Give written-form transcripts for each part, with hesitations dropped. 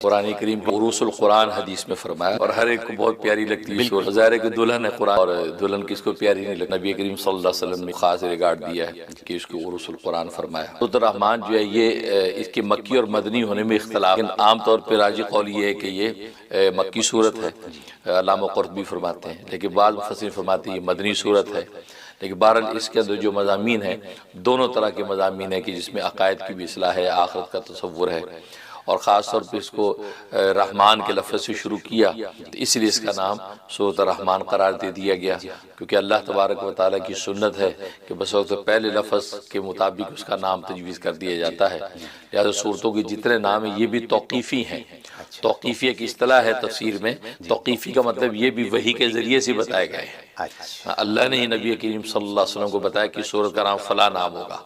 قرآن کریم کو عروس القرآن حدیث میں فرمایا، اور ہر ایک کو بہت پیاری لگتی ہے، ظاہر ہے کہ دلہن ہے قرآن، اور دلہن کس کو پیاری نہیں لگتی؟ نبی کریم صلی اللہ علیہ وسلم نے خاص ریگارڈ دیا ہے کہ اس کو عروس القرآن فرمایا۔ سورۃ الرحمن جو ہے یہ اس کے مکی اور مدنی ہونے میں اختلاف، لیکن عام طور پہ راجح قول یہ ہے کہ یہ مکی صورت ہے، علامہ قرطبی فرماتے ہیں، لیکن بعض مفسرین فرماتے ہیں یہ مدنی صورت ہے۔ لیکن بہرحال اس کے اندر جو مضامین ہیں دونوں طرح کے مضامین ہیں، کہ جس میں عقائد کی بھی اصلاح ہے، آخرت کا تصور ہے، اور خاص طور پہ اس کو رحمان کے لفظ سے شروع کیا، تو اس لیے اس کا نام سورۃ الرحمن قرار دے دیا گیا، کیونکہ اللہ تبارک و تعالیٰ کی سنت ہے کہ بس وقت پہلے لفظ کے مطابق اس کا نام تجویز کر دیا جاتا ہے۔ لہذا صورتوں کے جتنے نام ہیں یہ بھی توقیفی ہیں۔ توقیفی ایک اصطلاح ہے تفسیر میں، توقیفی کا مطلب یہ بھی وحی کے ذریعے سے بتائے گئے ہیں، اللہ نے ہی نبی کریم صلی اللہ علیہ وسلم کو بتایا کہ سورت کا نام فلاں نام ہوگا،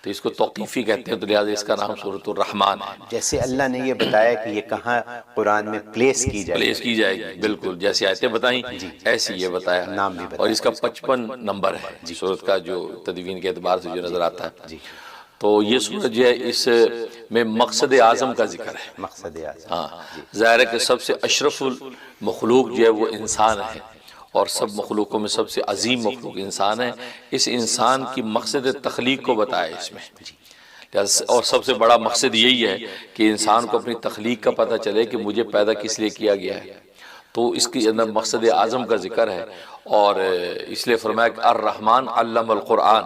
تو اس کو توقیفی کہتے ہیں، تو لہٰذا اس کا نام سورۃ الرحمن ہے۔ جیسے اللہ نے یہ بتایا کہ یہ کہاں قرآن میں پلیس کی جائے گی، بالکل جیسے آیتیں بتائیں ایسی یہ بتایا، نام بھی بتایا، اور اس کا 55 نمبر ہے سورت کا، جو تدوین کے اعتبار سے جو نظر آتا ہے۔ تو یہ سورت جو ہے اس میں مقصد اعظم کا ذکر ہے، مقصد اعظم، ہاں ظاہر ہے کہ سب سے اشرف المخلوق جو ہے وہ انسان ہے، اور سب مخلوقوں میں سب سے عظیم مخلوق انسان ہے۔ اس انسان کی مقصد تخلیق کو بتایا اس میں، اور سب سے بڑا مقصد یہی ہے کہ انسان کو اپنی تخلیق کا پتہ چلے کہ مجھے پیدا کس لیے کیا گیا ہے، تو اس کے اندر مقصد اعظم کا ذکر ہے۔ اور اس لیے فرمایا کہ الرحمن علم القرآن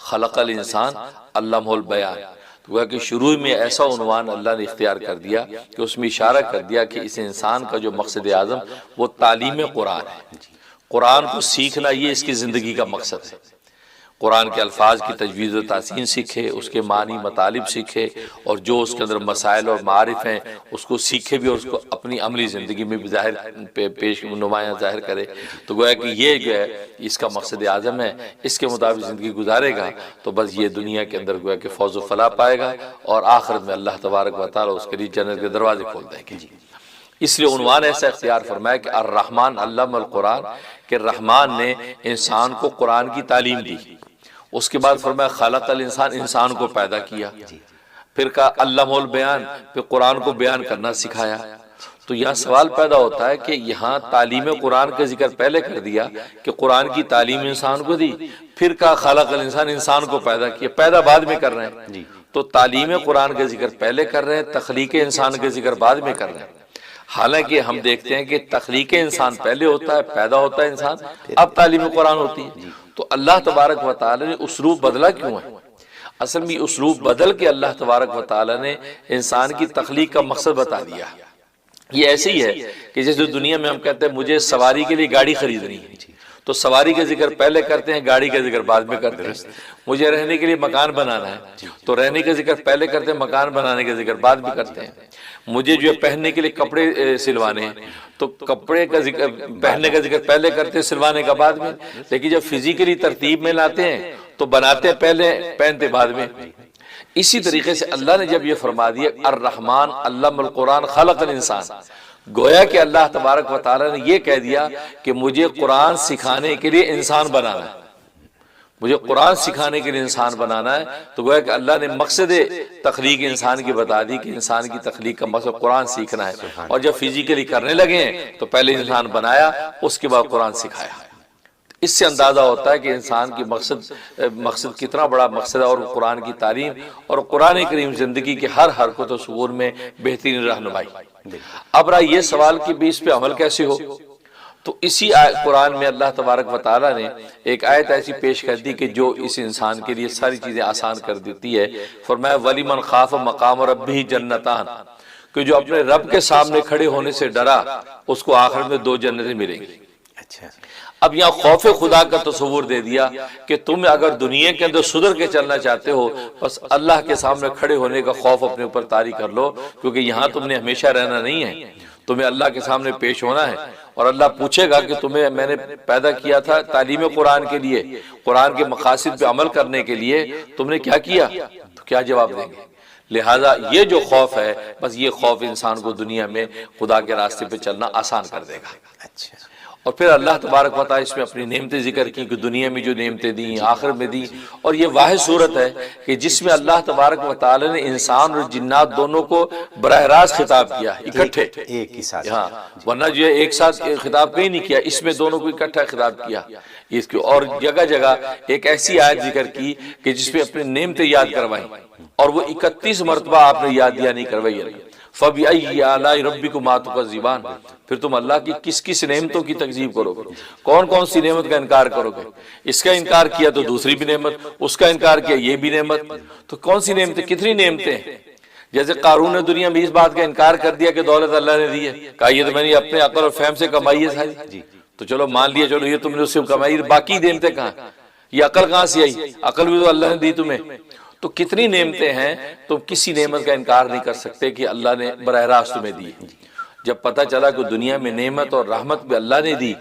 خلق الانسان علمہ البیان، تو کہ شروع میں ایسا عنوان اللہ نے اختیار کر دیا کہ اس میں اشارہ کر دیا کہ اس انسان کا جو مقصد اعظم وہ تعلیم قرآن ہے، قرآن کو سیکھنا، یہ اس کی زندگی کا مقصد ہے۔ قرآن کے الفاظ کی تجوید و تحسین سیکھے، اس کے معنی مطالب سیکھے، اور جو اس کے اندر مسائل اور معارف ہیں اس کو سیکھے بھی، اور اس کو اپنی عملی زندگی میں بھی پیش نمایاں ظاہر کرے۔ تو گویا کہ یہ جو ہے اس کا مقصد اعظم ہے، اس کے مطابق زندگی گزارے گا تو بس یہ دنیا کے اندر گویا کہ فوز و فلاح پائے گا، اور آخرت میں اللہ تبارک و تعالیٰ اس کے لیے جنت کے دروازے کھول دیں گے۔ اس لیے عنوان ایسا اختیار فرمایا کہ الرحمن علم القرآن، کہ رحمان نے انسان کو قرآن کی تعلیم دی۔ اس کے بعد فرمایا خلق الانسان، انسان کو پیدا کیا، پھر کہا علمہ البیان، پھر قرآن کو بیان کرنا سکھایا۔ تو یہاں سوال پیدا ہوتا ہے کہ یہاں تعلیم قرآن کا ذکر پہلے کر دیا کہ قرآن کی تعلیم انسان کو دی، پھر کہا خلق الانسان، انسان کو پیدا کیا، پیدا بعد میں کر رہے ہیں۔ تو تعلیم قرآن کا ذکر پہلے کر رہے ہیں، تخلیق انسان کا ذکر بعد میں کر رہے ہیں۔ حالانکہ ہم دیکھتے ہیں کہ تخلیق انسان پہلے ہوتا ہے، پیدا ہوتا ہے انسان، اب تعلیم قرآن ہوتی ہے۔ تو اللہ تبارک و تعالی نے اسلوب بدلا کیوں ہے؟ اصل میں اسلوب بدل کے اللہ تبارک و تعالی نے انسان کی تخلیق کا مقصد بتا دیا۔ یہ ایسے ہی ہے کہ جیسے دنیا میں ہم کہتے ہیں مجھے سواری کے لیے گاڑی خریدنی ہے، تو سواری کا ذکر پہلے کرتے ہیں، گاڑی کا ذکر بعد میں کرتے ہیں۔ مجھے رہنے کے لیے مکان بنانا ہے تو رہنے کا ذکر پہلے کرتے ہیں، مکان بنانے کا ذکر بعد میں کرتے ہیں۔ مجھے جو ہے پہننے کے لیے کپڑے سلوانے ہیں تو کپڑے کا ذکر پہننے کا ذکر پہلے کرتے ہیں، سلوانے کا بعد میں۔ لیکن جب فزیکلی ترتیب میں لاتے ہیں تو بناتے پہلے، پہنتے بعد میں۔ اسی طریقے سے اللہ نے جب یہ فرما دیا الرحمن علم القرآن خلق الانسان، گویا کہ اللہ تبارک و تعالی نے یہ کہہ دیا کہ مجھے قرآن سکھانے کے لیے انسان بنانا ہے، مجھے قرآن سکھانے کے لیے انسان بنانا ہے۔ تو گویا کہ اللہ نے مقصد تخلیق انسان کی بتا دی کہ انسان کی تخلیق کا مقصد قرآن سیکھنا ہے، اور جب فزیکلی کرنے لگے ہیں تو پہلے انسان بنایا، اس کے بعد قرآن سکھایا۔ اس سے اندازہ ہوتا ہے کہ انسان کی مقصد کتنا بڑا مقصد ہے، اور قرآن کی تعلیم اور قرآن کریم زندگی کے ہر حرکت و سکون میں بہترین رہنمائی۔ اب رہا یہ سوال کہ بھی اس پہ عمل کیسے ہو، تو اسی قرآن میں اللہ تبارک و تعالیٰ نے ایک آیت ایسی پیش کر دی کہ جو اس انسان کے لیے ساری چیزیں آسان کر دیتی ہے۔ فرمایا وَلِمَنْ خَافَ مَقَامَ رَبِّهِ جَنَّتَانِ، کہ جو اپنے رب کے سامنے کھڑے ہونے سے ڈرا اس کو آخر میں 2 جنتیں ملیں گی۔ اب یہاں خوف خدا کا تصور دے دیا کہ تم اگر دنیا کے اندر سدھر کے چلنا چاہتے ہو بس اللہ کے سامنے کھڑے ہونے کا خوف اپنے اوپر طاری کر لو، کیونکہ یہاں تم نے ہمیشہ رہنا نہیں ہے، تمہیں اللہ کے سامنے پیش ہونا ہے، اور اللہ پوچھے گا کہ تمہیں میں نے پیدا کیا تھا تعلیم قرآن کے لیے، قرآن کے مقاصد پہ عمل کرنے کے لیے، تم نے کیا کیا؟ تو کیا جواب دیں گے؟ لہٰذا یہ جو خوف ہے بس یہ خوف انسان کو دنیا میں خدا کے راستے پہ چلنا آسان کر دے گا۔ اور پھر اللہ تبارک و تعالیٰ اس میں اپنی نعمتیں ذکر کی کہ دنیا میں جو نعمتیں دیں آخرت میں دیں، اور یہ واحد صورت ہے کہ جس میں اللہ تبارک و تعالیٰ نے انسان اور جنات دونوں کو براہ راست خطاب کیا اکٹھے، ایک ہی ساتھ. ہاں، ورنہ جو ہے ایک ساتھ خطاب کہیں نہیں کیا، اس میں دونوں کو اکٹھا خطاب کیا اس کو. اور جگہ جگہ ایک ایسی آیت ذکر کی کہ جس میں اپنی نعمتیں یاد کروائیں، اور وہ 31 مرتبہ آپ نے یاد دیا نہیں کروائی. فَبِأَيِّ آلَاءِ رَبِّكُمَا تُكَذِّبَانِ، پھر تم اللہ کی کس کس نعمتوں کی تکذیب کرو گے، کون کون سی نعمت کا انکار کرو گے. اس کا انکار کیا تو دوسری بھی نعمت، اس کا انکار کیا یہ بھی نعمت. تو کون سی نعمتیں، کتنی نعمتیں ہیں. جیسے قارون نے دنیا میں اس بات کا انکار کر دیا کہ دولت اللہ نے دی ہے، کہا یہ تو میں نے اپنے عقل اور فہم سے کمائی ہے ساری. تو چلو مان لیا، چلو یہ تم نے اس سے کمائی، باقی نعمتیں کہاں، یہ عقل کہاں سے آئی، عقل بھی تو اللہ نے دی تمہیں. تو کتنی نعمتیں ہیں، تو کسی نعمت کا انکار نہیں کر سکتے کہ اللہ نے براہ راست تمہیں دی. جب پتہ چلا کہ دنیا میں نعمت اور رحمت بھی اللہ نے دی،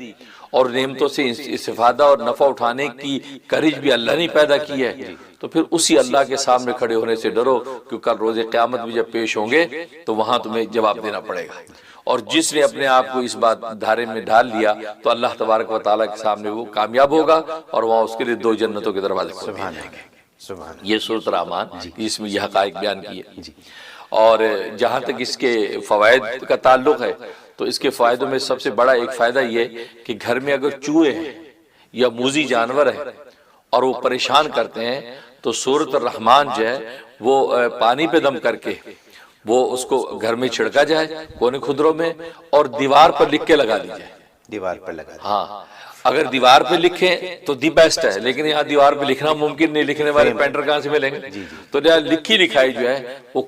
اور نعمتوں سے استفادہ اور نفع اٹھانے کی کرج بھی اللہ نے پیدا کی ہے، تو پھر اسی اللہ کے سامنے کھڑے ہونے سے ڈرو، کیونکہ کل روز قیامت بھی جب پیش ہوں گے تو وہاں تمہیں جواب دینا پڑے گا. اور جس نے اپنے آپ کو اس بات دھارے میں ڈال لیا تو اللہ تبارک و تعالیٰ کے سامنے وہ کامیاب ہوگا، اور وہاں اس کے لیے 2 جنتوں کے دروازے کھول دیے جائیں گے. یہ سورۃ الرحمن، اس میں یہ حقائق بیان کیے. اور جہاں تک اس کے فوائد کا تعلق ہے تو اس کے فائدوں میں سب سے بڑا ایک فائدہ یہ کہ گھر میں اگر چوہے ہیں یا موذی جانور ہیں اور وہ پریشان کرتے ہیں تو سورۃ الرحمن جو ہے وہ پانی پہ دم کر کے وہ اس کو گھر میں چھڑکا جائے کونے خدروں میں، اور دیوار پر لکھ کے لگا دی جائے. دیوار پر لگا دیں. ہاں، اگر دیوار پہ لکھیں تو دی بیسٹ ہے، لیکن یہاں دیوار پہ لکھنا ممکن نہیں، لکھنے والے پینٹر کہاں سے ملیں گے. تو لکھی لکھائی جو ہے وہ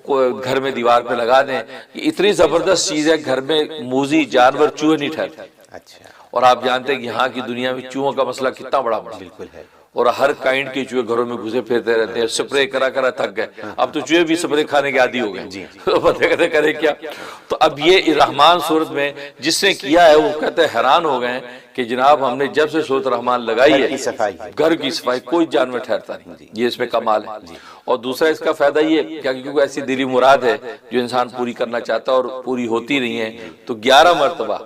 گھر میں دیوار پہ لگا دیں. یہ اتنی زبردست چیز ہے، گھر میں موذی جانور چوہے نہیں ٹھہرتے. اچھا. اور آپ جانتے ہیں کہ یہاں کی دنیا میں چوہوں کا مسئلہ کتنا بڑا بالکل ہے. اور ہر کائنڈ کے چوہے گھروں میں گھسے پھرتے رہتے ہیں، سپرے کرا کرا تھک گئے. اب تو چوہے بھی سپرے کھانے کے عادی ہو گئے، پتہ کہتے کرے کیا. تو اب یہ رحمان صورت میں جس نے کیا ہے وہ کہتے ہیں حیران ہو گئے کہ جناب ہم نے جب سے سورۃ الرحمن لگائی ہے گھر کی صفائی کوئی جانور ٹھہرتا نہیں. یہ اس میں کمال ہے. اور دوسرا اس کا فائدہ یہ کہ کیونکہ ایسی دلی مراد ہے جو انسان پوری کرنا چاہتا ہے اور پوری ہوتی نہیں ہے، تو 11 مرتبہ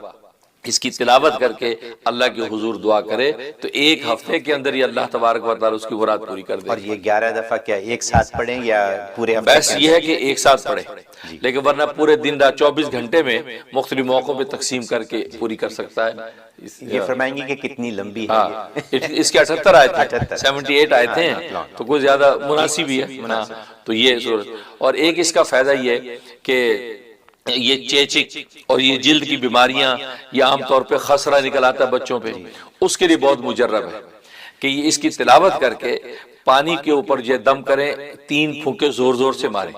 اس کی تلاوت کر کے اللہ کے حضور دعا کرے تو 1 ہفتے کے اندر ہی اللہ تبارک و تعالیٰ اس کی مراد پوری کر دے. اور یہ 11 دفعہ کیا ایک ساتھ پڑھیں یا پورے ہفتے؟ بس یہ ہے کہ ایک ساتھ پڑھیں، لیکن ورنہ پورے دن رات 24 گھنٹے میں مختلف موقعوں پہ تقسیم کر کے پوری کر سکتا ہے. یہ فرمائیں گے کہ کتنی لمبی ہے؟ اس کے 78 آیتیں 78 آیتیں ہیں، تو کوئی زیادہ مناسب ہی ہے. تو یہ صورت. اور ایک اس کا فائدہ یہ کہ یہ چیچک اور یہ جلد کی بیماریاں، یہ عام طور پہ خسرہ نکل آتا ہے بچوں پہ، اس کے لیے بہت مجرب ہے کہ یہ اس کی تلاوت کر کے پانی کے اوپر جو دم کریں، 3 پھونکے زور زور سے ماریں،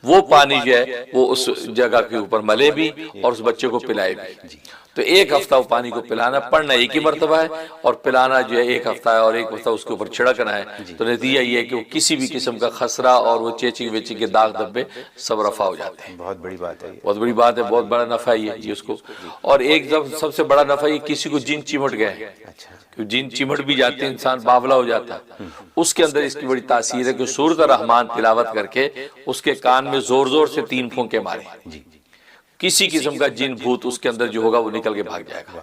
وہ پانی جو ہے وہ اس جگہ کے اوپر ملے بھی اور اس بچے کو پلائے بھی. تو 1 ہفتہ وہ پانی کو پلانا، پڑھنا 1 ہی مرتبہ ہے، اور پلانا جو ہے 1 ہفتہ ہے، اور 1 ہفتہ اس کے اوپر چھڑکنا ہے. تو نتیجہ یہ ہے کہ وہ کسی بھی قسم کا خسرہ اور وہ چیچک ویچک کے داغ دھبے سب رفع ہو جاتے ہیں. بہت بڑی بات ہے، بہت بڑی بات ہے، بہت بڑا نفع ہے یہ اس کو. اور ایک سب سے بڑا نفع یہ کسی کو جن چمٹ گئے، جن چمٹ بھی جاتے ہیں انسان باولا ہو جاتا ہے، اس کے اندر اس کی بڑی تاثیر ہے کہ سورۃ الرحمن تلاوت کر کے اس کے کان میں زور زور سے 3 پھونکے مارے. کسی قسم کا جن بھوت اس کے اندر جو ہوگا وہ نکل کے بھاگ جائے گا.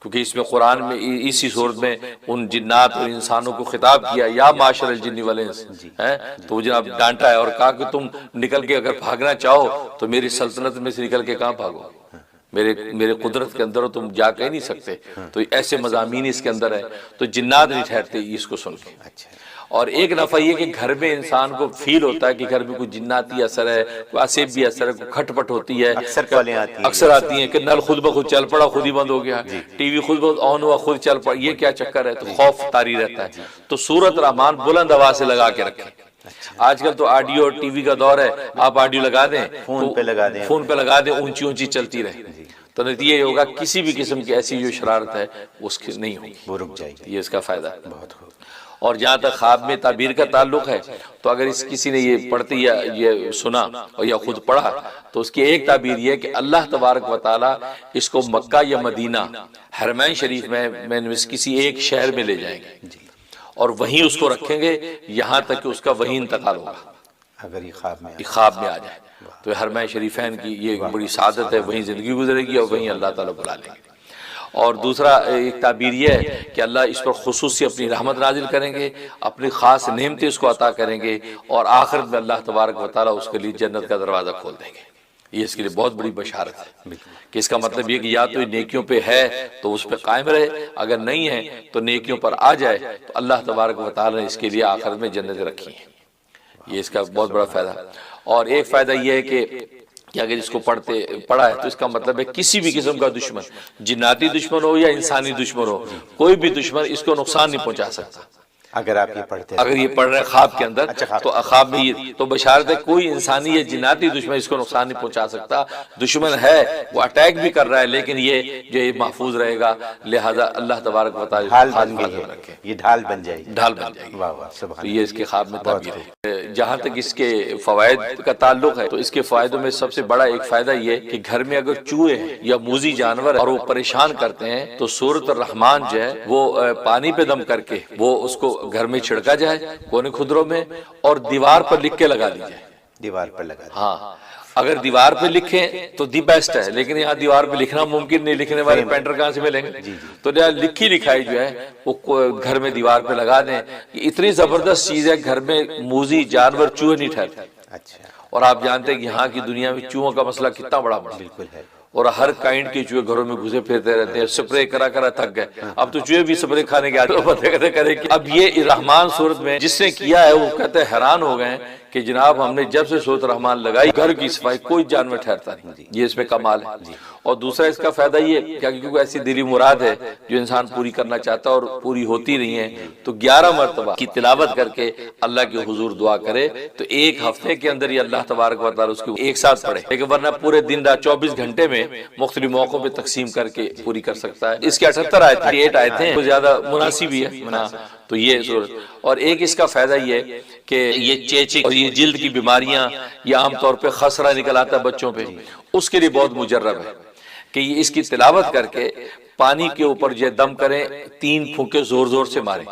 کیونکہ اس میں قرآن میں اسی صورت میں ان جنات اور انسانوں کو خطاب کیا، یا معاشر الجن والانس، تو وہ جناب ڈانٹا ہے اور کہا کہ تم نکل کے اگر بھاگنا چاہو تو میری سلطنت میں سے نکل کے کہاں بھاگو، میرے قدرت کے اندر تم جا کے نہیں سکتے. تو ایسے مضامین اس کے اندر ہے، تو جنات نہیں ٹھہرتے اس کو سن کے. اور ایک نفع یہ کہ گھر میں انسان کو فیل ہوتا ہے کہ گھر میں کوئی جناتی اثر ہے، کوئی عصبی اثر ہے، کوئی کھٹ پٹ ہوتی ہے، اکثر آتی ہیں کہ نل خود بخود چل پڑا، خود ہی بند ہو گیا، ٹی وی خود بخود آن ہوا، خود چل پڑا، یہ کیا چکر ہے. تو خوف طاری رہتا ہے. تو سورۃ الرحمن بلند آواز سے لگا کے رکھیں. آج کل تو آڈیو اور ٹی وی کا دور ہے، آپ آڈیو لگا دیں، فون پہ لگا دیں، اونچی اونچی چلتی رہے. تو نتیجہ یہ ہوگا کسی بھی قسم کی ایسی جو شرارت ہے اس کی نہیں ہوگی، وہ رک جائے گی. یہ اس کا فائدہ ہے. اور جہاں تک خواب میں تعبیر کا تعلق ہے تو اگر کسی نے یہ پڑھتی یا یہ سنا اور یا خود پڑھا تو اس کی ایک تعبیر یہ ہے کہ اللہ تبارک و تعالیٰ اس کو مکہ یا مدینہ حرمین شریف میں کسی ایک شہر میں لے جائیں گے اور وہیں اس کو رکھیں گے یہاں تک کہ اس کا وہیں انتقال ہوگا اگر یہ خواب میں آ جائے. تو حرمین شریفین کی یہ بڑی سعادت ہے، وہیں زندگی گزرے گی اور وہیں اللہ تعالیٰ بلا لیں گے. اور دوسرا ایک تعبیر یہ ہے کہ اللہ اس پر خصوصی اپنی رحمت نازل کریں گے، اپنی خاص نعمتیں اس کو عطا کریں گے، اور آخرت میں اللہ تبارک و تعالیٰ اس کے لیے جنت کا دروازہ کھول دیں گے۔ یہ اس کے لیے بہت بڑی بشارت ہے کہ اس کا مطلب یہ کہ یا تو نیکیوں پہ ہے تو اس پہ قائم رہے، اگر نہیں ہے تو نیکیوں پر آ جائے تو اللہ تبارک و تعالیٰ نے اس کے لیے آخرت میں جنت رکھی ہیں۔ یہ اس کا بہت بڑا فائدہ۔ اور ایک فائدہ یہ ہے کہ اگر اس کو پڑھا ہے تو اس کا مطلب ہے کسی بھی قسم کا دشمن، جناتی دشمن ہو یا انسانی دشمن ہو، کوئی بھی دشمن اس کو نقصان نہیں پہنچا سکتا۔ اگر آپ یہ پڑھتے ہیں، اگر یہ پڑھ رہے ہیں خواب کے اندر تو خواب میں یہ تو بشارت ہے کوئی انسانی یا جناتی دشمن اس کو نقصان نہیں پہنچا سکتا۔ دشمن ہے وہ اٹیک بھی کر رہا ہے لیکن یہ جو یہ محفوظ رہے گا، لہذا اللہ تبارک و تعالیٰ ڈھال بن گئی ہے، یہ ڈھال بن جائے گی، ڈھال بن جائے گی۔ واہ واہ سبحان تو یہ اس کے خواب میں تعبیر ہے۔ جہاں تک اس کے فوائد کا تعلق ہے تو اس کے فائدوں میں سب سے بڑا ایک فائدہ یہ کہ گھر میں اگر چوہے ہیں یا موذی جانور اور وہ پریشان کرتے ہیں تو سورۃ الرحمن جو ہے وہ پانی پہ دم کر کے وہ اس کو گھر میں چھڑکا جائے کونے خدروں میں، اور دیوار پر لکھ کے لگا دی جائے۔ دیوار پر لگا دیں۔ ہاں اگر دیوار پہ لکھیں تو دی بیسٹ ہے، لیکن یہاں دیوار پہ لکھنا ممکن نہیں، لکھنے والے پینٹر کہاں سے ملیں گے؟ تو لکھی لکھائی جو ہے وہ گھر میں دیوار پہ لگا دیں۔ یہ اتنی زبردست چیز ہے، گھر میں موذی جانور چوہے نہیں ٹھہرتے۔ اچھا، اور آپ جانتے ہیں کہ یہاں کی دنیا میں چوہوں کا مسئلہ کتنا بڑا بالکل ہے۔ اور ہر کائنڈ کے چوہے گھروں میں گھسے پھرتے رہتے ہیں، سپرے کرا تھک گئے، اب تو چوہے بھی سپرے کھانے کے عادی کرے۔ اب یہ رحمان صورت میں جس نے کیا ہے وہ کہتے ہیں حیران ہو گئے کہ جناب ہم نے جب سے سورۃ الرحمن لگائی گھر کی صفائی کوئی جانور ٹھہرتا نہیں۔ یہ اس میں کمال ہے۔ اور دوسرا اس کا فائدہ یہ کہ کیونکہ ایسی دلی مراد ہے جو انسان پوری کرنا چاہتا ہے اور پوری ہوتی نہیں ہے، تو 11 مرتبہ کی تلاوت کر کے اللہ کے حضور دعا کرے تو ایک ہفتے کے اندر یہ اللہ تبارک و تعالیٰ اس کو ایک ساتھ پڑھے، لیکن ورنہ پورے دن رات 24 گھنٹے میں مختلف موقعوں پہ تقسیم کر کے پوری کر سکتا ہے۔ اس کے 78 آیتیں 8 آیتیں ہیں، زیادہ مناسب ہی ہے۔ تو یہ صورت، اور ایک اس کا فائدہ یہ کہ یہ چیچک اور یہ جلد کی بیماریاں، یہ عام طور پہ خسرہ نکل آتا ہے بچوں پہ، اس کے لیے بہت مجرب ہے کہ یہ اس کی تلاوت کر کے پانی کے اوپر جو دم کریں، 3 پھونکے زور زور سے ماریں،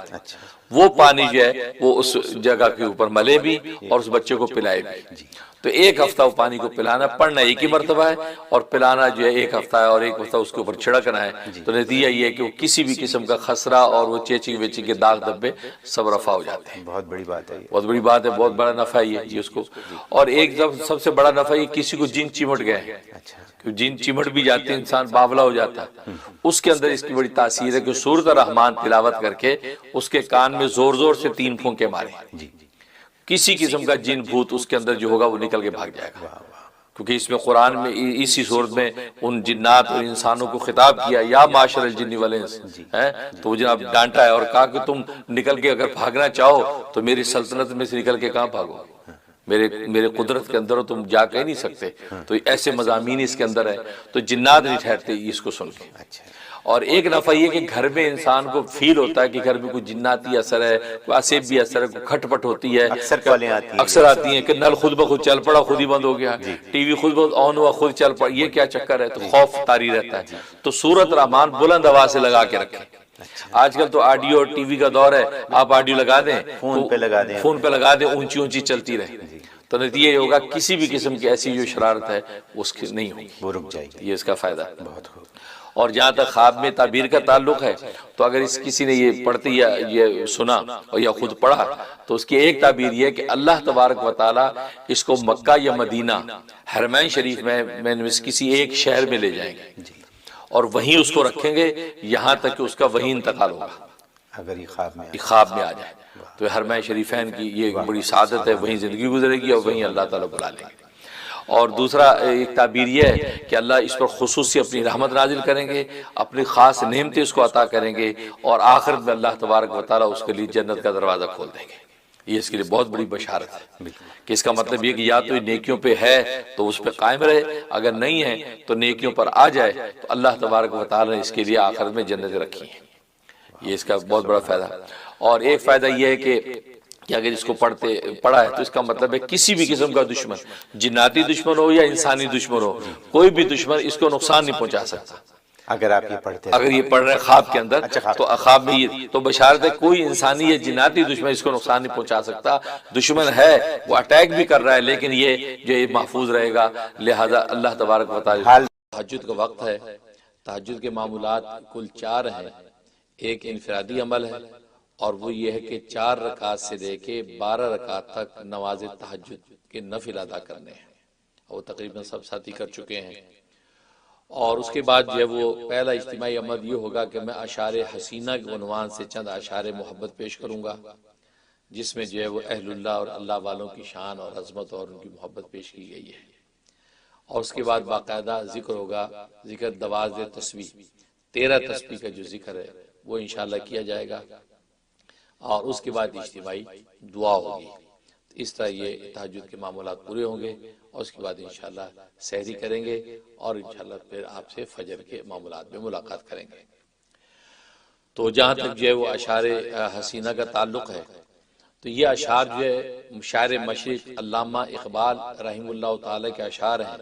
وہ پانی جو ہے وہ اس جگہ کے اوپر ملے بھی اور اس بچے کو پلائے بھی۔ تو ایک ہفتہ وہ پانی کو پلانا، پڑھنا ایک ہی مرتبہ ہے اور پلانا جو ہے ایک ہفتہ ہے، اور ایک ہفتہ اس کے اوپر چھڑکنا ہے۔ تو نتیجہ یہ ہے کہ وہ کسی بھی قسم کا خسرہ اور وہ چیچی ویچی کے داغ دبے سب رفع ہو جاتے ہیں۔ بہت بڑی بات ہے، بہت بڑی بات ہے، بہت بڑا نفع ہے یہ اس کو۔ اور ایک سب سے بڑا نفع یہ کسی کو جن چمٹ گئے ہیں، جن چمٹ بھی جاتے ہیں انسان باولا ہو جاتا ہے، اس کے اندر اس کی بڑی تاثیر ہے کہ سورۃ الرحمن تلاوت کر کے اس کے کان میں زور زور سے 3 پھونکے مارے، کسی قسم کا جن بھوت اس کے اندر جو ہوگا وہ نکل کے بھاگ جائے گا۔ کیونکہ اس میں قرآن میں اسی صورت میں ان جنات اور انسانوں کو خطاب کیا، یا معاشر الجن والانس، تو وہ جناب ڈانٹا ہے اور کہا کہ تم نکل کے اگر بھاگنا چاہو تو میری سلطنت میں سے نکل کے کہاں بھاگو، میرے قدرت کے اندر تم جا کے نہیں سکتے۔ تو ایسے مضامین اس کے اندر ہے، تو جنات نہیں ٹھہرتے اس کو سن کے۔ اور ایک نفع یہ کہ گھر میں انسان کو فیل ہوتا ہے کہ گھر میں کوئی جناتی اثر ہے، کوئی عصبی اثر ہے، کوئی کھٹ پٹ ہوتی ہے، اکثر آتی ہیں کہ نل خود بخود چل پڑا، خود ہی بند ہو گیا، ٹی وی خود بخود آن ہوا خود چل پڑا، یہ کیا چکر ہے؟ تو خوف طاری رہتا ہے۔ تو سورۃ الرحمن بلند آواز سے لگا کے رکھیں۔ آج کل تو آڈیو اور ٹی وی کا دور ہے، آپ آڈیو لگا دیں، فون پہ لگا دیں، اونچی اونچی چلتی رہے، تو نتیجہ یہ ہوگا کسی بھی قسم کی ایسی جو شرارت ہے اس کی نہیں ہوگی، وہ رک جائے گی۔ یہ اس کا فائدہ ہے بہت۔ اور جہاں تک خواب میں تعبیر کا تعلق ہے تو اگر کسی نے یہ پڑھتے یا یہ سنا اور یا خود پڑھا تو اس کی ایک تعبیر یہ ہے کہ اللہ تبارک و تعالیٰ اس کو مکہ یا مدینہ حرمین شریف میں کسی ایک شہر میں لے جائیں گے اور وہیں اس کو رکھیں گے یہاں تک کہ اس کا وہیں انتقال ہوگا، اگر یہ خواب میں آ جائے تو حرمین شریفین کی یہ بڑی سعادت ہے، وہیں زندگی گزرے گی اور وہیں اللہ تعالیٰ بلا لیں گے۔ اور دوسرا ایک تعبیر یہ ہے کہ اللہ اس پر خصوصی اپنی رحمت نازل کریں گے، اپنی خاص نعمتیں اس کو عطا کریں گے، اور آخرت میں اللہ تبارک و تعالیٰ اس کے لیے جنت کا دروازہ کھول دیں گے۔ یہ اس کے لیے بہت بڑی بشارت ہے کہ اس کا مطلب یہ کہ یا تو نیکیوں پہ ہے تو اس پہ قائم رہے، اگر نہیں ہے تو نیکیوں پر آ جائے تو اللہ تبارک و تعالیٰ نے اس کے لیے آخرت میں جنت رکھی ہیں۔ یہ اس کا بہت بڑا فائدہ۔ اور ایک فائدہ یہ ہے کہ اگر اس کو پڑھا ہے تو اس کا مطلب ہے کسی بھی قسم کا دشمن، جناتی دشمن ہو یا انسانی دشمن ہو، کوئی بھی دشمن اس کو نقصان نہیں پہنچا سکتا۔ اگر آپ یہ پڑھتے ہیں، اگر یہ پڑھ رہے ہیں خواب کے اندر تو خواب میں یہ تو بشارت ہے کوئی انسانی یا جناتی دشمن اس کو نقصان نہیں پہنچا سکتا۔ دشمن ہے وہ اٹیک بھی کر رہا ہے لیکن یہ جو محفوظ رہے گا، لہذا اللہ تبارک و تعالیٰ۔ تہجد کا وقت ہے، تہجد کے معمولات کل 4 ہیں، ایک انفرادی عمل ہے اور وہ یہ ہے کہ 4 رکعت سے لے کے 12 رکعت تک نماز تہجد کے نفل ادا کرنے ہیں، وہ تقریباً سب ساتھی کر چکے ہیں۔ اور اس کے بعد جو ہے وہ پہلا اجتماعی عمل یہ ہوگا کہ میں اشعار حسینہ کے عنوان سے چند اشعار محبت پیش کروں گا، جس میں جو ہے وہ اہل اللہ اور اللہ والوں کی شان اور عظمت اور ان کی محبت پیش کی گئی ہے۔ اور اس کے بعد باقاعدہ ذکر ہوگا، ذکر دواز تسبیح، 13 تسبیح کا جو ذکر ہے وہ انشاءاللہ کیا جائے گا، اور اس کے بعد اجتماعی دعا ہوگی۔ اس طرح یہ تہجد کے معمولات پورے ہوں گے، اور اس کے بعد انشاءاللہ سحری کریں گے، اور انشاءاللہ پھر آپ سے فجر کے معمولات میں ملاقات کریں گے۔ تو جہاں تک جو ہے وہ اشعار حسینہ کا تعلق ہے، تو یہ اشعار جو ہے شاعر مشرق علامہ اقبال رحمہ اللہ تعالی کے اشعار ہیں،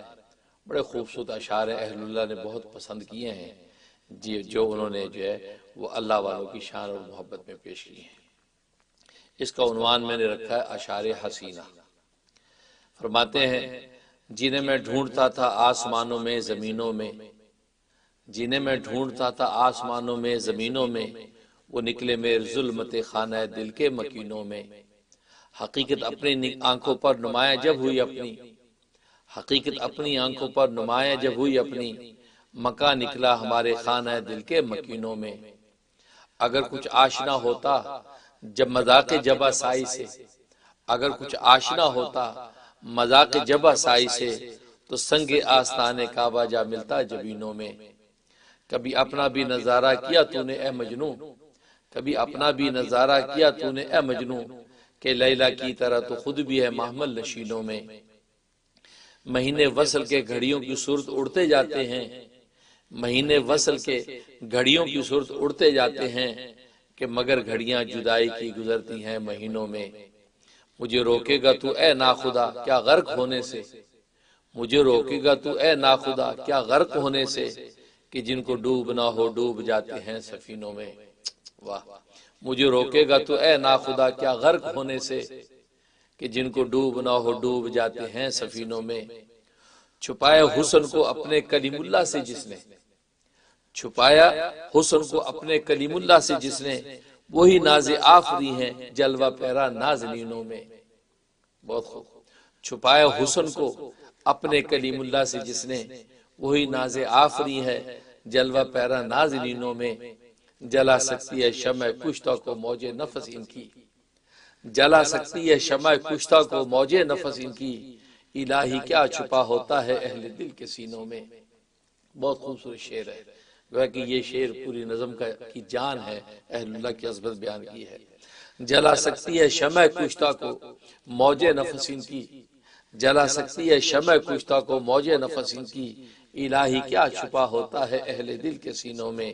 بڑے خوبصورت اشعار ہیں، اہل اللہ نے بہت پسند کیے ہیں، جو انہوں نے جو ہے وہ اللہ والوں کی شان اور محبت میں پیش کی ہیں۔ اس کا عنوان میں نے رکھا ہے اشعار حسینہ۔ فرماتے ہیں، جنہیں میں ڈھونڈتا تھا آسمانوں میں زمینوں میں، جنہیں میں ڈھونڈتا تھا آسمانوں میں زمینوں میں، وہ نکلے میرے ظلمت خانہ دل کے مکینوں میں۔ حقیقت اپنی آنکھوں پر نمایاں جب ہوئی اپنی، حقیقت اپنی آنکھوں پر نمایاں جب ہوئی اپنی، مکان نکلا ہمارے خانہ دل کے مکینوں میں۔ اگر کچھ آشنا ہوتا جب مذاق جبا سائی سے، اگر کچھ آشنا ہوتا مذاق جبا سائی سے، تو سنگ آستان کعبہ جا ملتا جبینوں میں۔ کبھی اپنا بھی نظارہ کیا تو نے اے مجنوں، کبھی اپنا بھی نظارہ کیا تو نے اے مجنوں، کہ لیلا کی طرح تو خود بھی ہے محمل نشینوں میں۔ مہینے وصل کے گھڑیوں کی صورت اڑتے جاتے ہیں، مہینے وصل کے گھڑیوں کی صورت اڑتے جاتے ہیں، کہ مگر گھڑیاں جدائی کی گزرتی ہیں مہینوں میں۔ مجھے روکے گا تو اے ناخدا کیا غرق ہونے سے، مجھے روکے گا تو اے ناخدا کیا غرق ہونے سے، کہ جن کو ڈوب نہ ہو ڈوب جاتے ہیں سفینوں میں۔ واہ، مجھے روکے گا تو اے ناخدا کیا غرق ہونے سے، کہ جن کو ڈوب نہ ہو ڈوب جاتے ہیں سفینوں میں۔ چھپایا حسن کو اپنے کلیم اللہ سے جس نے، چھپایا حسن کو اپنے کلیم اللہ سے جس نے، وہی ناز آفری ہیں جلوہ پیرا نازنینوں میں۔ بہت خوب، چھپایا حسن کو اپنے کلیم اللہ سے جس نے، وہی ناز آفری ہے جلوہ پیرا نازنینوں میں۔ جلا سکتی ہے شمع کشتہ کو موج نفس ان کی، جلا سکتی ہے شمع کشتہ کو موج نفس ان کی، الہی کیا چھپا ہوتا ہے اہل دل کے سینوں میں۔ بہت خوبصورت شعر ہے، گویا کہ یہ شعر پوری نظم کی جان ہے، اہل اللہ کی عظمت بیان کی ہے۔ جلا سکتی ہے شمع کشتہ کو موج نفس ان کی، جلا سکتی ہے شمع کشتہ کو موج نفس ان کی، الہی کیا چھپا ہوتا ہے اہل دل کے سینوں میں۔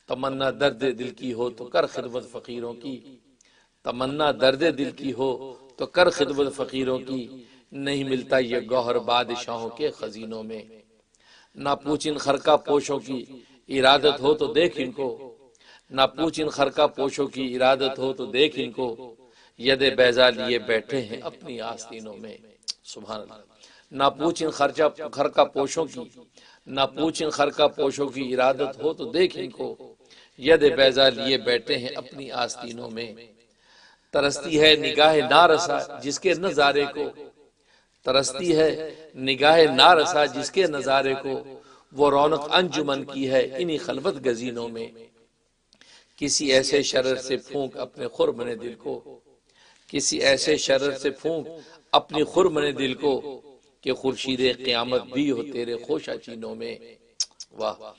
تمنا درد دل کی ہو تو کر خدمت فقیروں کی، تمنا درد دل کی ہو تو کر خدمت فقیروں کی، نہیں ملتا یہ گوہر بادشاہوں کے خزینوں میں۔ نہ پوچھ ان خرقہ پوشوں کی ارادت ہو تو دیکھ ان کو، نہ پوچھ ان خرقہ پوشوں کی ارادت ہو تو دیکھ ان کو، ید بیضا لیے بیٹھے ہیں اپنی آستینوں میں۔ سبحان اللہ۔ نہ پوچھ ان خرقہ پوشوں کی، نہ پوچھ ان خرقہ پوشوں کی ارادت ہو تو دیکھ ان کو، ید بیضا لیے بیٹھے ہیں اپنی آستینوں میں۔ ترستی ہے نگاہ نارسا جس کے نظارے کو، ترستی ہے نگاہ نارسا جس کے نظارے کو، وہ رونق انجمن کی ہے انہی خلوت گزینوں میں۔ کسی ایسے شرر سے پھونک اپنے خرمن دل کو، کسی ایسے شرر سے پھونک اپنی خرمن دل کو، کہ خورشید قیامت بھی ہو تیرے خوشا چینوں میں۔ واہ،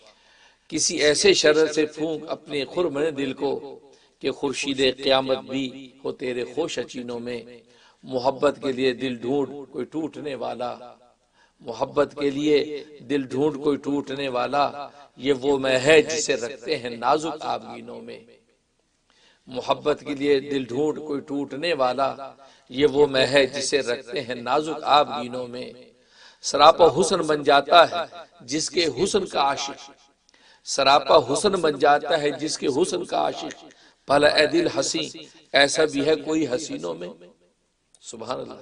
کسی ایسے شرر سے پھونک اپنے خرمن دل کو، کہ خورشید قیامت بھی ہو تیرے خوشا چینوں میں۔ محبت کے لیے دل ڈھونڈ کوئی ٹوٹنے والا، محبت کے لیے دل ڈھونڈ کوئی ٹوٹنے والا، یہ وہ میں ہے جسے رکھتے ہیں نازک آبگینوں میں۔ محبت کے لیے دل ڈھونڈ کوئی ٹوٹنے والا، یہ وہ میں ہے جسے رکھتے ہیں نازک آبگینوں میں۔ سراپا حسن بن جاتا ہے جس کے حسن کا عاشق، سراپا حسن بن جاتا ہے جس کے حسن کا عاشق، بھلا اے دل حسین ایسا بھی ہے کوئی حسینوں میں۔ سبحان اللہ۔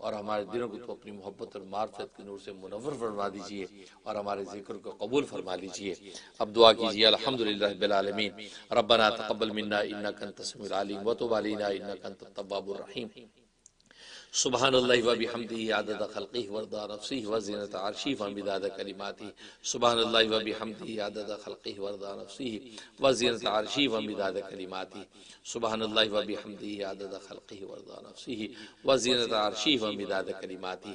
اور ہمارے دلوں کو تو اپنی محبت اور معرفت کے نور سے منور فرما دیجئے اور ہمارے ذکر کو قبول فرما لیجئے۔ اب دعا کیجئے۔ الحمدللہ رب العالمین، ربنا تقبل منا انک انت السمیع العلیم وتب علینا انک انت التواب الرحیم۔ سبحان اللہ و بحمدہ عدد خلقہ ورضا نفسہ وزینۃ عرشہ ومداد کلماتہ۔ سبحان اللہ و بحمدہ عدد خلقہ ورضا نفسہ وزینۃ عرشہ ومداد کلماتہ۔ سبحان اللہ و بحمدہ عدد خلقہ ورضا نفسہ وزینۃ عرشہ ومداد کلماتہ۔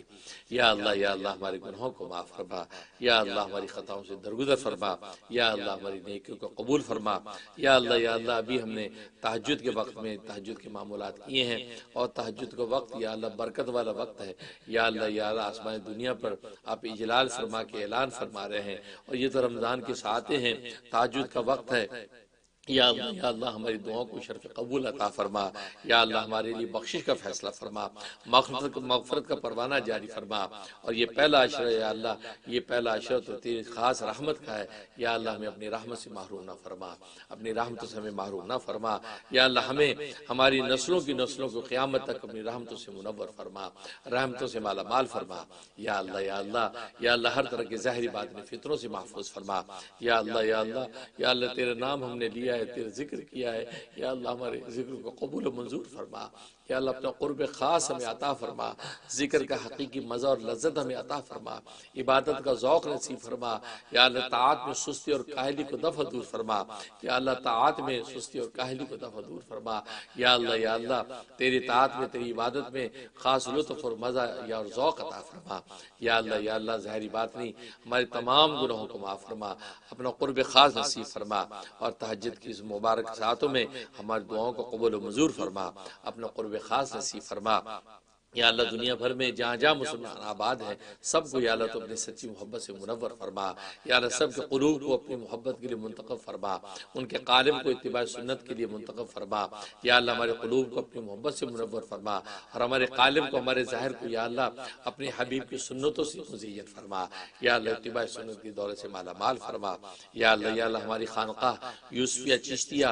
یا اللہ ہمارے گناہوں کو معاف فرما، یا اللہ ہماری خطاؤں سے درگزر فرما، یا اللہ ہماری نیکیوں کو قبول فرما۔ یا اللہ ابھی ہم نے تہجد کے وقت میں تہجد کے معمولات کیے ہیں، اور تہجد کا وقت یا اللہ برکت والا وقت ہے۔ یا اللہ آسمان دنیا پر آپ اجلال فرما کے اعلان فرما رہے ہیں، اور یہ تو رمضان کے ساعتیں ہیں، تہجد کا وقت ہے۔ یا اللہ ہماری دعاؤں کو شرف قبول عطا فرما۔ یا اللہ ہمارے لیے بخشش کا فیصلہ فرما، مغفرت کا پروانہ جاری فرما۔ اور یہ پہلا عشرہ یا اللہ، یہ پہلا عشرہ تو تیری خاص رحمت کا ہے۔ یا اللہ ہمیں اپنی رحمت سے محروم نہ فرما، اپنی رحمتوں سے ہمیں محروم نہ فرما۔ یا اللہ ہمیں ہماری نسلوں کی نسلوں کو قیامت تک اپنی رحمتوں سے منور فرما، رحمتوں سے مالا مال فرما۔ یا اللہ ہر طرح کے ظاہری باطنی فطروں سے محفوظ فرما۔ یا اللہ تیرے نام ہم نے لیا ہے، تیرے ذکر کیا ہے، یا اللہ ہمارے ذکر کو قبول و منظور فرما۔ یا اللہ اپنا قرب خاص ہمیں عطا فرما، ذکر کا حقیقی مزہ اور لذت ہمیں عطا فرما، عبادت کا ذوق نصیب فرما۔ یا اللہ طاعت میں سستی اور کاہلی کو دفع دور فرما۔ یا اللہ طاعت میں سستی اور کاہلی کو دفع دور فرما۔ یا اللہ تیری طاعت میں، تیری عبادت میں خاص لطف اور مزہ یا اور ذوق عطا فرما۔ یا اللہ ظاہری باطنی ہمارے تمام گناہوں کو معاف فرما، اپنا قرب خاص نصیب فرما، اور تہجد کی اس مبارک ساعتوں میں ہماری دعاؤں کو قبول و منظور فرما، اپنا قرب خاص نصیب فرما۔ یا اللہ دنیا بھر میں جہاں جہاں مسلمان آباد ہیں، سب کو یا اللہ تو اپنی سچی محبت سے منور فرما۔ یا اللہ سب کے قلوب کو اپنی محبت کے لیے منتخب فرما، ان کے قالب کو اتباع سنت کے لیے منتخب فرما۔ یا اللہ ہمارے قلوب کو اپنی محبت سے منور فرما، اور ہمارے قالب کو، ہمارے ظاہر کو یا اللہ اپنے حبیب کی سنتوں سے مزین فرما۔ یا اللہ اتباع سنت کی دولت سے مالا مال فرما۔ یا اللہ ہماری خانقاہ یوسفیہ چشتیہ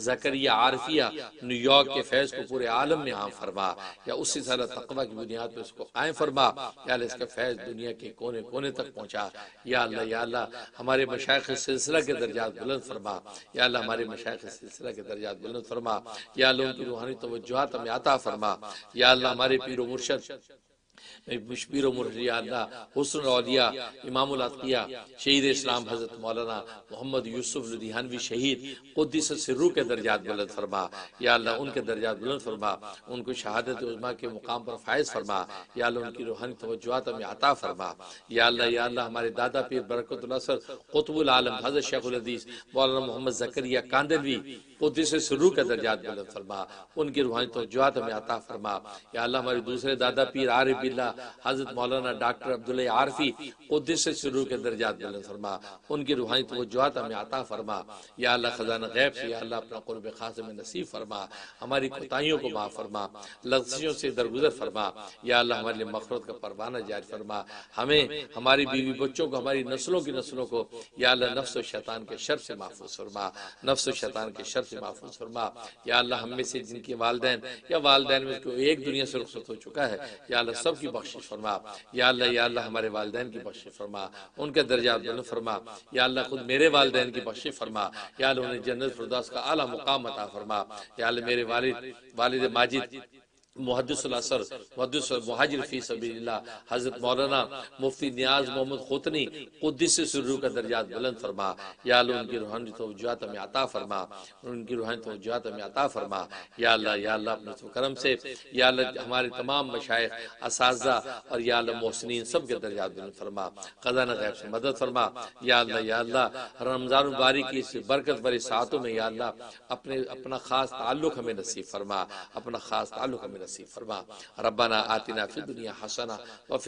زکریہ عارفیہ نیو یارک کے فیض کو پورے عالم میں عام فرما۔ یا اسی طرح تقوی کی بنیاد پر اس کو قائم فرما۔ یا اللہ اس کا فیض دنیا کے کونے کونے تک پہنچا۔ یا اللہ ہمارے مشائخ سلسلہ کے درجات بلند فرما۔ یا اللہ ہمارے مشائخ سلسلہ کے درجات بلند فرما۔ یا اللہ ان کی روحانی توجہات ہمیں عطا فرما۔ یا اللہ ہمارے پیر و مرشد مشبیر و مرشد یا اللہ حسن الاولیاء امام الاتقیاء شہید اسلام حضرت مولانا محمد یوسف لدھیانوی شہید قدس سرو کے درجات بلند فرما۔ یا اللہ ان کے درجات بلند فرما، ان کو شہادت عظمیٰ کے مقام پر فائز فرما۔ یا اللہ ان کی روحانی توجہات ہمیں عطا فرما۔ یا اللہ ہمارے دادا پیر برکت الاثر قطب العالم حضرت شیخ الحدیث مولانا محمد زکریا کاندلوی قدس سرو کے درجات بلند فرما، ان کی روحانی توجہات ہمیں عطا فرما۔ یا اللہ ہمارے دوسرے دادا پیر عارف باللہ حضرت مولانا ڈاکٹر عبداللہ عارفی قدس سرور کے درجات بلند فرما، ان کی روحانی توجہات ہمیں عطا فرما۔ یا اللہ خزانہ غیب سے یا اللہ اپنا قرب خاص میں نصیب فرما، ہماری کوتاہیوں کو معاف فرما، لغزشوں سے درگزر فرما۔ یا اللہ ہمارے لیے مغفرت کا پروانہ جاری فرما، ہمیں، ہماری بیوی بچوں کو، ہماری نسلوں کی نسلوں کو یا اللہ نفس و شیطان کے شر سے محفوظ فرما، نفس و شیطان کے شر سے محفوظ فرما۔ یا اللہ ہم میں سے جن کے والدین یا والدین میں کوئی ایک دنیا سے رخصت ہو چکا ہے، یا اللہ سب کی بخشش فرما۔ یا اللہ ہمارے والدین کی بخشش فرما، ان کے درجات بلند فرما۔ یا اللہ خود میرے والدین کی بخشش فرما، یا اللہ انہیں جنت فردوس کا اعلیٰ مقام عطا فرما۔ یا اللہ میرے والد ماجد محدث الاثر محدث مہاجر فی سبیل اللہ حضرت مولانا مفتی نیاز محمد خوتنی قدس سرور کا درجات بلند فرما۔ یا اللہ ان کی روحانی توجہات ہمیں عطا فرما، ان کی روحانی توجہات ہمیں عطا فرما۔ یا اللہ اپنے کرم سے یا اللہ ہمارے تمام مشائخ اساتذہ اور یا اللہ محسنین سب کے درجات بلند فرما، خزانہ غیب سے مدد فرما۔ یا اللہ رمضان المبارک کی اس برکت بھری ساعتوں میں یا اللہ اپنا خاص تعلق ہمیں نصیب فرما، اپنا خاص تعلق ہمیں نصیب فرما۔ ربنا آتنا فی الدنیا حسنہ وفی